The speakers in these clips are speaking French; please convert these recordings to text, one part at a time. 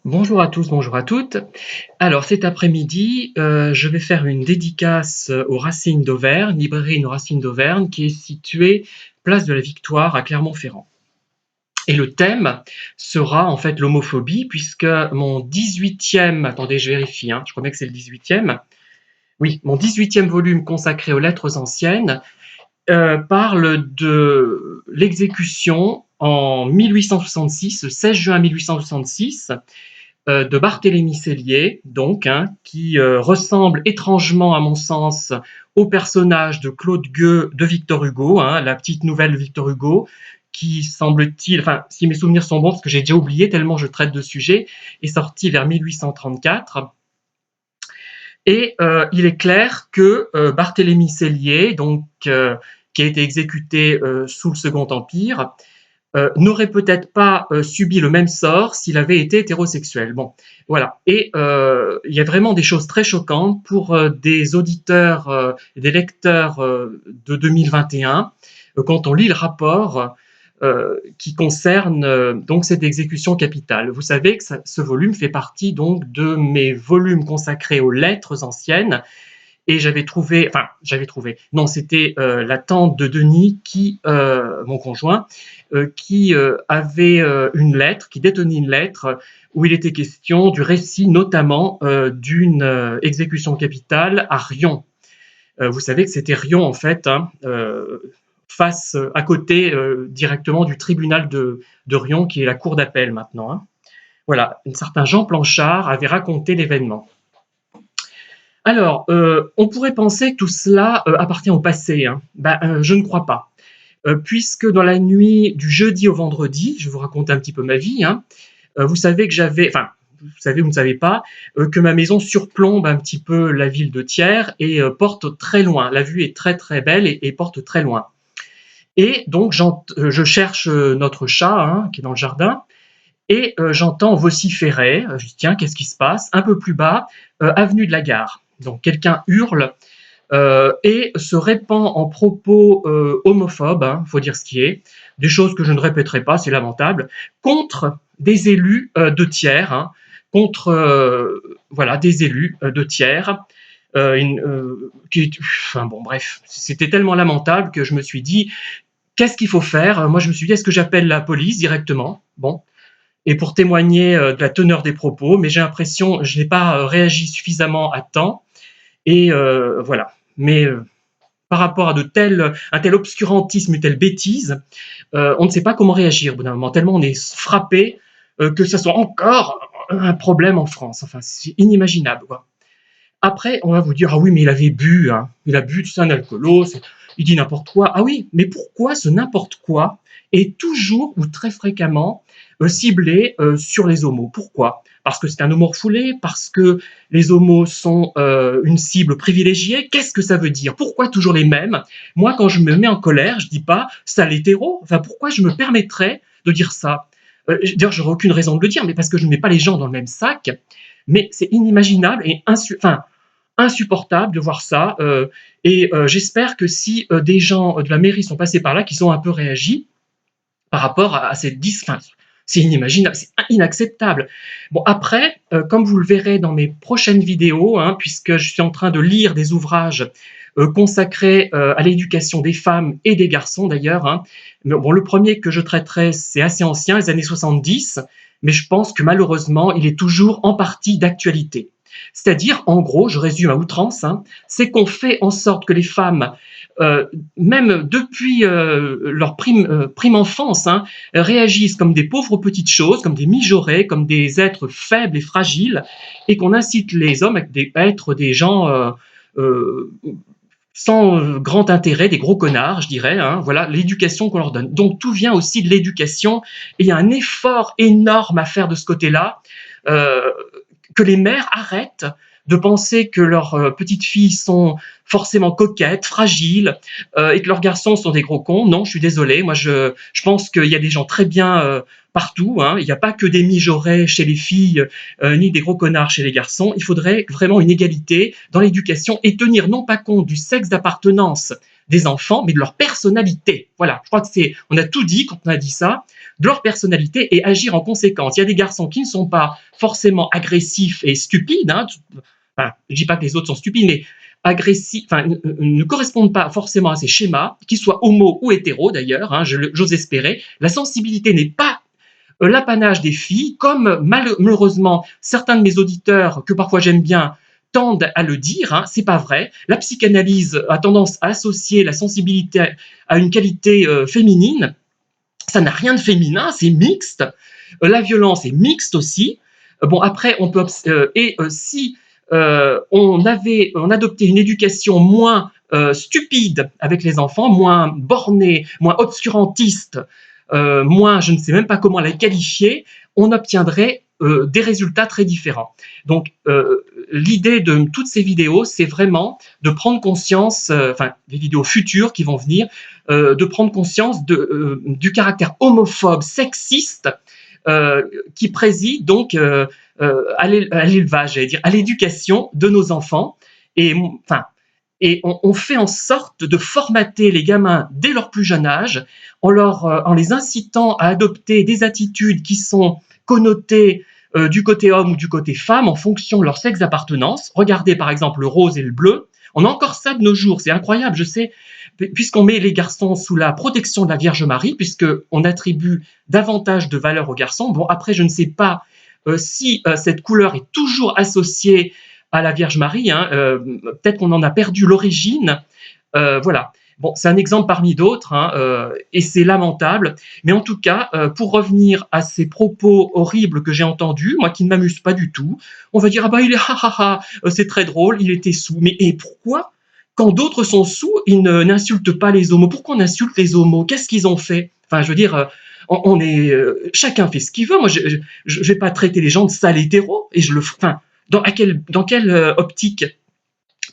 Bonjour à tous, bonjour à toutes. Alors cet après-midi, je vais faire une dédicace aux Racines d'Auvergne, librairie Nos Racines d'Auvergne, qui est située place de la Victoire à Clermont-Ferrand. Et le thème sera en fait l'homophobie, puisque mon 18e, attendez, je vérifie, je crois bien que c'est le 18e, oui, mon 18e volume consacré aux lettres anciennes parle de l'exécution en 1866, le 16 juin 1866, de Barthélemy Sellier, donc, qui ressemble étrangement, à mon sens, au personnage de Claude Gueux de Victor Hugo, la petite nouvelle de Victor Hugo, qui semble-t-il, enfin, si mes souvenirs sont bons, parce que j'ai déjà oublié tellement je traite de sujet, est sorti vers 1834. Et il est clair que Barthélemy Sellier, donc, qui a été exécuté sous le Second Empire, n'aurait peut-être pas subi le même sort s'il avait été hétérosexuel. Bon, voilà. Et il y a vraiment des choses très choquantes pour des auditeurs et des lecteurs de 2021 quand on lit le rapport qui concerne donc cette exécution capitale. Vous savez que ce volume fait partie donc de mes volumes consacrés aux lettres anciennes. Et non, c'était la tante de Denis, mon conjoint, qui avait une lettre, qui détenait une lettre où il était question du récit notamment d'une exécution capitale à Riom. Vous savez que c'était Riom en fait, face à côté directement du tribunal de Riom, qui est la cour d'appel maintenant. Voilà, un certain Jean Planchard avait raconté l'événement. Alors, on pourrait penser que tout cela appartient au passé. Je ne crois pas. Puisque dans la nuit du jeudi au vendredi, je vais vous raconter un petit peu ma vie, vous savez que vous savez ou ne savez pas, que ma maison surplombe un petit peu la ville de Thiers et porte très loin. La vue est très très belle et porte très loin. Et donc, je cherche notre chat qui est dans le jardin, et j'entends vociférer. Je dis, tiens, qu'est-ce qui se passe? Un peu plus bas, avenue de la Gare. Donc quelqu'un hurle et se répand en propos homophobes, faut dire ce qui est, des choses que je ne répéterai pas, c'est lamentable, contre des élus de Thiers, contre des élus de Thiers, bref, c'était tellement lamentable que je me suis dit, qu'est-ce qu'il faut faire? Moi je me suis dit, est-ce que j'appelle la police directement? Bon, et pour témoigner de la teneur des propos, mais j'ai l'impression, je n'ai pas réagi suffisamment à temps, et voilà. Mais par rapport à un tel obscurantisme, une telle bêtise, on ne sait pas comment réagir au bout d'un moment, tellement on est frappé que ce soit encore un problème en France. Enfin, c'est inimaginable, quoi. Après, on va vous dire, ah oui, mais il avait bu, il a bu, c'est un alcoolo, il dit n'importe quoi. Ah oui, mais pourquoi ce n'importe quoi est toujours ou très fréquemment ciblé sur les homos? Pourquoi? Parce que c'est un homo refoulé? Parce que les homos sont une cible privilégiée? Qu'est-ce que ça veut dire? Pourquoi toujours les mêmes? Moi, quand je me mets en colère, je dis pas sale hétéro. Enfin, pourquoi je me permettrais de dire ça? D'ailleurs, j'aurais aucune raison de le dire, mais parce que je ne mets pas les gens dans le même sac. Mais c'est inimaginable et insupportable de voir ça. Et j'espère que si des gens de la mairie sont passés par là, qu'ils ont un peu réagi par rapport à cette c'est inimaginable, c'est inacceptable. Bon, après, comme vous le verrez dans mes prochaines vidéos, puisque je suis en train de lire des ouvrages consacrés à l'éducation des femmes et des garçons d'ailleurs. Bon, le premier que je traiterai, c'est assez ancien, les années 70, mais je pense que malheureusement, il est toujours en partie d'actualité. C'est-à-dire, en gros, je résume à outrance, c'est qu'on fait en sorte que les femmes, même depuis leur prime enfance, réagissent comme des pauvres petites choses, comme des mijaurées, comme des êtres faibles et fragiles, et qu'on incite les hommes à être des gens sans grand intérêt, des gros connards, je dirais. Voilà l'éducation qu'on leur donne. Donc tout vient aussi de l'éducation, et il y a un effort énorme à faire de ce côté-là, que les mères arrêtent de penser que leurs petites filles sont forcément coquettes, fragiles, et que leurs garçons sont des gros cons. Non, je suis désolé. Moi, je pense qu'il y a des gens très bien partout. Il n'y a pas que des mijaurés chez les filles, ni des gros connards chez les garçons. Il faudrait vraiment une égalité dans l'éducation et tenir non pas compte du sexe d'appartenance des enfants, mais de leur personnalité. Voilà, je crois que on a tout dit quand on a dit ça, de leur personnalité et agir en conséquence. Il y a des garçons qui ne sont pas forcément agressifs et stupides, hein. Enfin, je dis pas que les autres sont stupides, mais agressifs, enfin, ne correspondent pas forcément à ces schémas, qu'ils soient homo ou hétéro d'ailleurs, hein, j'ose espérer. La sensibilité n'est pas l'apanage des filles, comme malheureusement certains de mes auditeurs, que parfois j'aime bien, tendent à le dire, hein, c'est pas vrai. La psychanalyse a tendance à associer la sensibilité à une qualité féminine. Ça n'a rien de féminin, c'est mixte. La violence est mixte aussi. Bon, après, on peut si on adoptait une éducation moins stupide avec les enfants, moins bornée, moins obscurantiste, moins, je ne sais même pas comment la qualifier, on obtiendrait des résultats très différents. Donc, l'idée de toutes ces vidéos, c'est vraiment de prendre conscience, enfin, des vidéos futures qui vont venir, de prendre conscience du caractère homophobe, sexiste, qui préside donc à l'élevage, j'allais dire, à l'éducation de nos enfants. Et enfin, et on fait en sorte de formater les gamins dès leur plus jeune âge, en les incitant à adopter des attitudes qui sont connotées du côté homme ou du côté femme en fonction de leur sexe d'appartenance. Regardez par exemple le rose et le bleu. On a encore ça de nos jours, c'est incroyable, je sais, puisqu'on met les garçons sous la protection de la Vierge Marie, puisqu'on attribue davantage de valeur aux garçons. Bon, après, je ne sais pas si cette couleur est toujours associée à la Vierge Marie, hein, peut-être qu'on en a perdu l'origine, voilà. Bon, c'est un exemple parmi d'autres, hein, et c'est lamentable. Mais en tout cas, pour revenir à ces propos horribles que j'ai entendus, moi qui ne m'amuse pas du tout, on va dire ah bah il est c'est très drôle, il était sous. Mais et pourquoi, quand d'autres sont sous, ils n'insultent pas les homos? Pourquoi on insulte les homos? Qu'est-ce qu'ils ont fait? Enfin, je veux dire, on est, chacun fait ce qu'il veut. Moi, je vais pas traiter les gens de sales hétéros, et je le, enfin, dans quelle optique?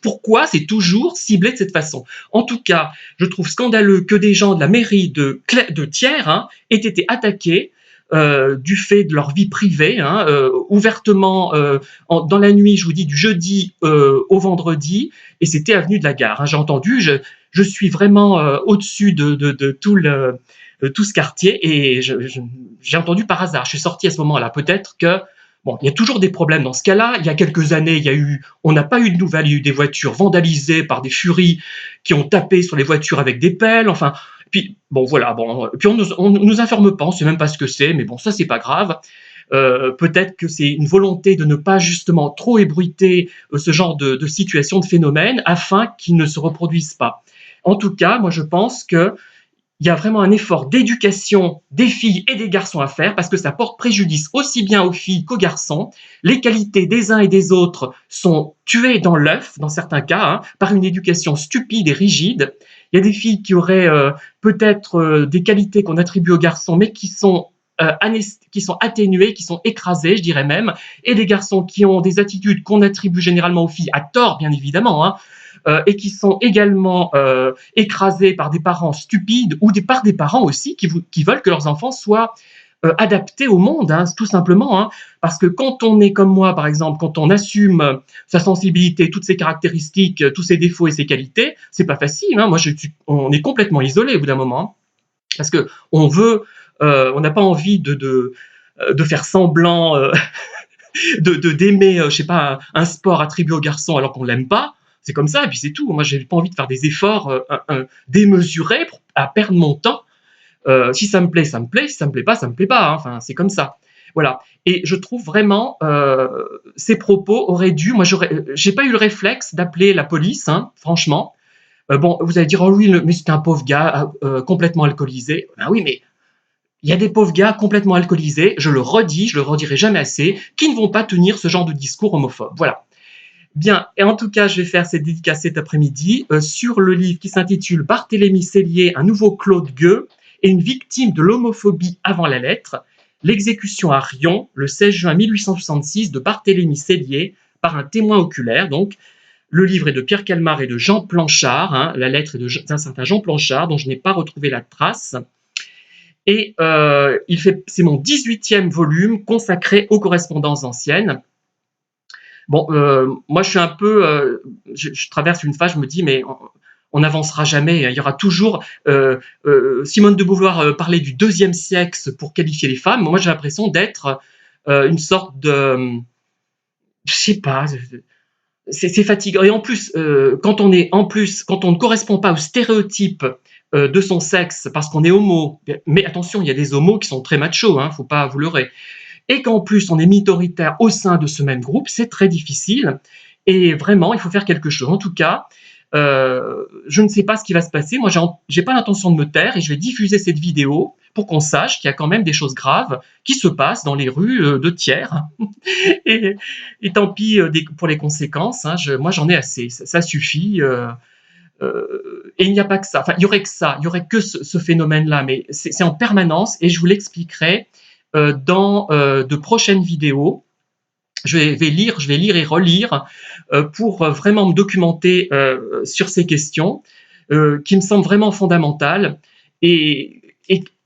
Pourquoi c'est toujours ciblé de cette façon? En tout cas, je trouve scandaleux que des gens de la mairie de Thiers, hein, aient été attaqués du fait de leur vie privée, hein, ouvertement dans la nuit, je vous dis, du jeudi au vendredi, et c'était avenue de la Gare, hein. J'ai entendu, je suis vraiment au-dessus de tout ce quartier, et j'ai entendu par hasard. Je suis sorti à ce moment-là. Peut-être que bon, il y a toujours des problèmes dans ce cas-là. Il y a quelques années, on n'a pas eu de nouvelles. Il y a eu des voitures vandalisées par des furies qui ont tapé sur les voitures avec des pelles. Enfin, puis bon, voilà. Bon, puis on nous informe pas. On sait même pas ce que c'est. Mais bon, ça c'est pas grave. Peut-être que c'est une volonté de ne pas justement trop ébruiter ce genre de situation, de phénomène, afin qu'ils ne se reproduisent pas. En tout cas, moi je pense que il y a vraiment un effort d'éducation des filles et des garçons à faire, parce que ça porte préjudice aussi bien aux filles qu'aux garçons. Les qualités des uns et des autres sont tuées dans l'œuf, dans certains cas, hein, par une éducation stupide et rigide. Il y a des filles qui auraient peut-être des qualités qu'on attribue aux garçons, mais qui sont atténuées, qui sont écrasées, je dirais même, et des garçons qui ont des attitudes qu'on attribue généralement aux filles, à tort bien évidemment, hein, et qui sont également écrasés par des parents stupides, ou par des parents aussi qui veulent que leurs enfants soient adaptés au monde, hein, tout simplement, hein. Parce que quand on est comme moi, par exemple, quand on assume sa sensibilité, toutes ses caractéristiques, tous ses défauts et ses qualités, c'est pas facile, hein. On est complètement isolé au bout d'un moment, hein, parce que on n'a pas envie de faire semblant d'aimer, je sais pas, un sport attribué aux garçons alors qu'on l'aime pas. C'est comme ça, et puis c'est tout. Moi, j'ai pas envie de faire des efforts démesurés à perdre mon temps. Si ça me plaît, ça me plaît. Si ça me plaît pas, ça me plaît pas, hein. Enfin, c'est comme ça. Voilà. Et je trouve vraiment ces propos auraient dû. Moi, j'ai pas eu le réflexe d'appeler la police, hein, franchement. Bon, vous allez dire, oh oui, mais c'est un pauvre gars complètement alcoolisé. Ben oui, mais il y a des pauvres gars complètement alcoolisés, je le redis, je le redirai jamais assez, qui ne vont pas tenir ce genre de discours homophobe. Voilà. Bien, et en tout cas, je vais faire cette dédicace cet après-midi sur le livre qui s'intitule Barthélemy Sellier, un nouveau Claude Gueux et une victime de l'homophobie avant la lettre, l'exécution à Riom, le 16 juin 1866 de Barthélemy Sellier par un témoin oculaire. Donc, le livre est de Pierre Calmar et de Jean Planchard, hein, la lettre est d'un certain Jean Planchard, dont je n'ai pas retrouvé la trace. Et c'est mon 18e volume consacré aux correspondances anciennes. Bon, moi je suis un peu, je traverse une phase, je me dis, mais on n'avancera jamais. Il y aura toujours Simone de Beauvoir parlait du deuxième sexe pour qualifier les femmes. Moi, j'ai l'impression d'être une sorte de, je sais pas, c'est fatigant. Et en plus, quand on ne correspond pas au stéréotype de son sexe, parce qu'on est homo, mais attention, il y a des homos qui sont très machos, hein, faut pas vous leurrer, et qu'en plus on est minoritaire au sein de ce même groupe, c'est très difficile. Et vraiment, il faut faire quelque chose. En tout cas, je ne sais pas ce qui va se passer. Moi, j'ai pas l'intention de me taire et je vais diffuser cette vidéo pour qu'on sache qu'il y a quand même des choses graves qui se passent dans les rues de Thiers. et, et tant pis pour les conséquences. Hein, moi, j'en ai assez. Ça suffit. Et il n'y a pas que ça. Enfin, il y aurait que ça. Il y aurait que ce phénomène-là, mais c'est en permanence. Et je vous l'expliquerai dans de prochaines vidéos. Je vais lire et relire pour vraiment me documenter sur ces questions qui me semblent vraiment fondamentales. Et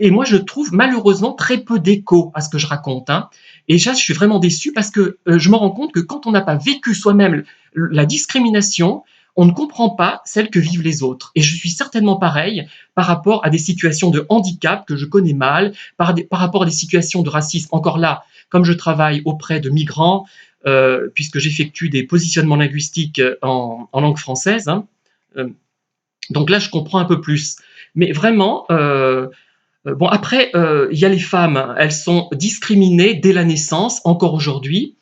moi, je trouve malheureusement très peu d'écho à ce que je raconte. Hein. Et ça, je suis vraiment déçu parce que je me rends compte que quand on n'a pas vécu soi-même la discrimination, on ne comprend pas celle que vivent les autres. Et je suis certainement pareil par rapport à des situations de handicap que je connais mal, par rapport à des situations de racisme. Encore là, comme je travaille auprès de migrants, puisque j'effectue des positionnements linguistiques en langue française, hein, donc là, je comprends un peu plus. Mais vraiment, bon, après, il y a les femmes, elles sont discriminées dès la naissance, encore aujourd'hui.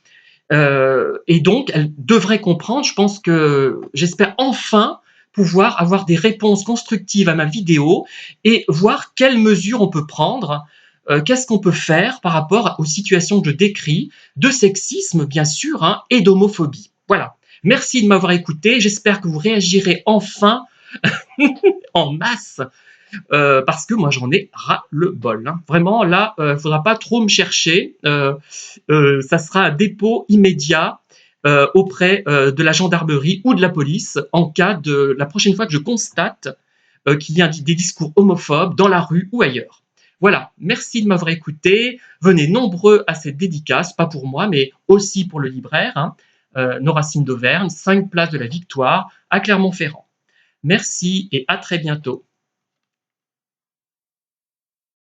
Et donc, elles devraient comprendre. Je pense que j'espère enfin pouvoir avoir des réponses constructives à ma vidéo et voir quelles mesures on peut prendre, qu'est-ce qu'on peut faire par rapport aux situations que je décris, de sexisme bien sûr, hein, et d'homophobie. Voilà. Merci de m'avoir écouté. J'espère que vous réagirez enfin en masse parce que moi j'en ai ras-le-bol. Hein. Vraiment, là, faudra pas trop me chercher. Ça sera un dépôt immédiat auprès de la gendarmerie ou de la police en cas de la prochaine fois que je constate qu'il y a des discours homophobes dans la rue ou ailleurs. Voilà, merci de m'avoir écouté. Venez nombreux à cette dédicace, pas pour moi, mais aussi pour le libraire, hein, Nos Racines d'Auvergne, 5 places de la Victoire à Clermont-Ferrand. Merci et à très bientôt.